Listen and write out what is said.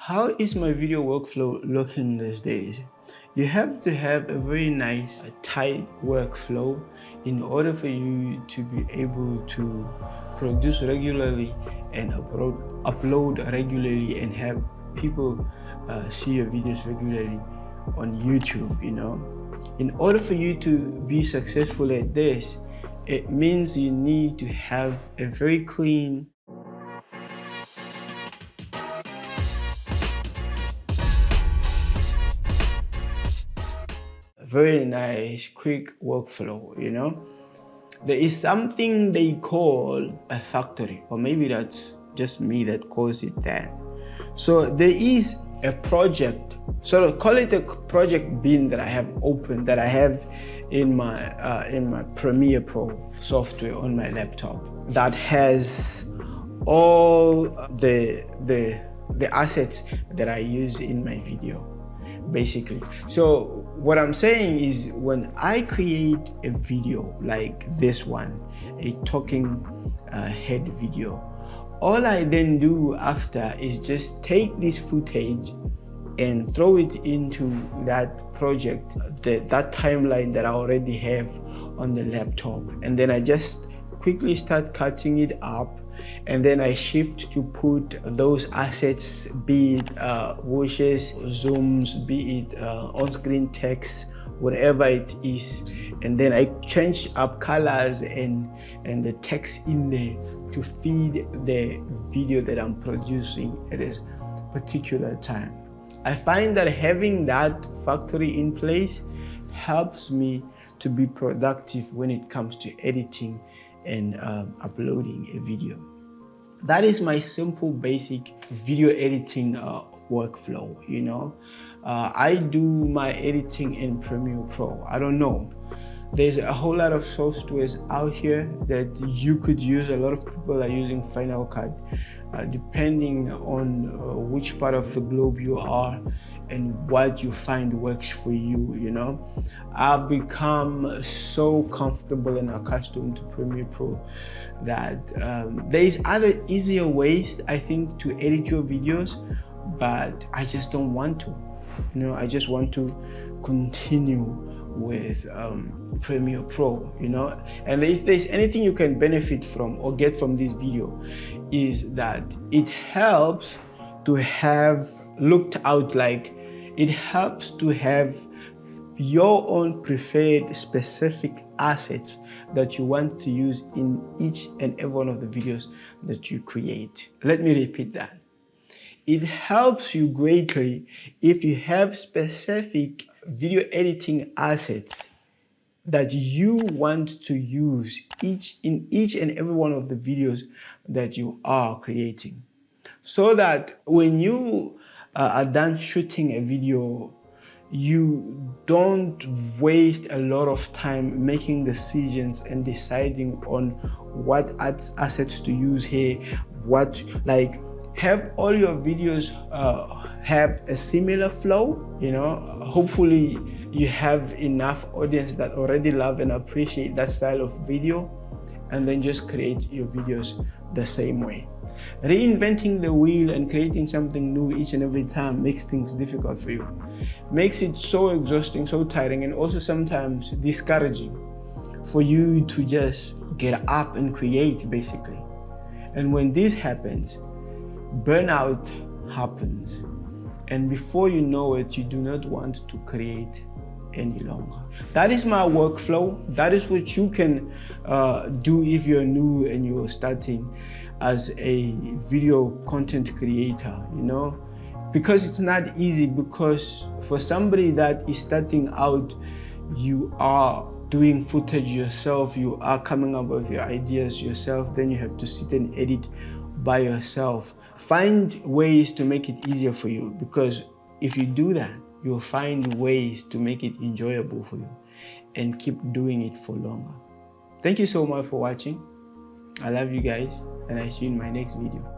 How is my video workflow looking these days? You have to have a very nice, tight workflow in order for you to be able to produce regularly and upload regularly and have people see your videos regularly on YouTube, In order for you to be successful at this, it means you need to have a very clean, very nice, quick workflow, There is something they call a factory, or maybe that's just me that calls it that. So there is a project, so call it a project bin that I have open, that I have in my Premiere Pro software on my laptop, that has all the assets that I use in my video, basically. So what I'm saying is, when I create a video like this one, a talking head video, all I then do after is just take this footage and throw it into that project, that timeline that I already have on the laptop, and then I just quickly start cutting it up, and then I shift to put those assets, be it washes, zooms, be it on-screen text, whatever it is, and then I change up colors and the text in there to feed the video that I'm producing at a particular time. I find that having that factory in place helps me to be productive when it comes to editing and uploading a video. That is my simple, basic video editing workflow. I do my editing in Premiere Pro. I don't know, there's a whole lot of softwares out here that you could use. A lot of people are using Final Cut, depending on which part of the globe you are and what you find works for you. I've become so comfortable and accustomed to Premiere Pro that there's other easier ways, I think, to edit your videos, but I just don't want to. I just want to continue with Premiere Pro, and if there's anything you can benefit from or get from this video, is that it helps to have looked out, like it helps to have your own preferred specific assets that you want to use in each and every one of the videos that you create. Let me repeat that. It helps you greatly if you have specific video editing assets that you want to use in each and every one of the videos that you are creating, so that when you are done shooting a video, you don't waste a lot of time making decisions and deciding on what assets to use here, have all your videos have a similar flow. Hopefully you have enough audience that already love and appreciate that style of video, and then just create your videos the same way. Reinventing the wheel and creating something new each and every time makes things difficult for you, makes it so exhausting, so tiring, and also sometimes discouraging for you to just get up and create, basically. And when this happens, burnout happens, and before you know it, you do not want to create any longer. That is my workflow. That is what you can do if you're new and you're starting as a video content creator, because it's not easy. Because for somebody that is starting out, you are doing footage yourself, you are coming up with your ideas yourself, then you have to sit and edit by yourself. Find ways to make it easier for you, because if you do that, you'll find ways to make it enjoyable for you and keep doing it for longer. Thank you so much for watching. I love you guys, and I see you in my next video.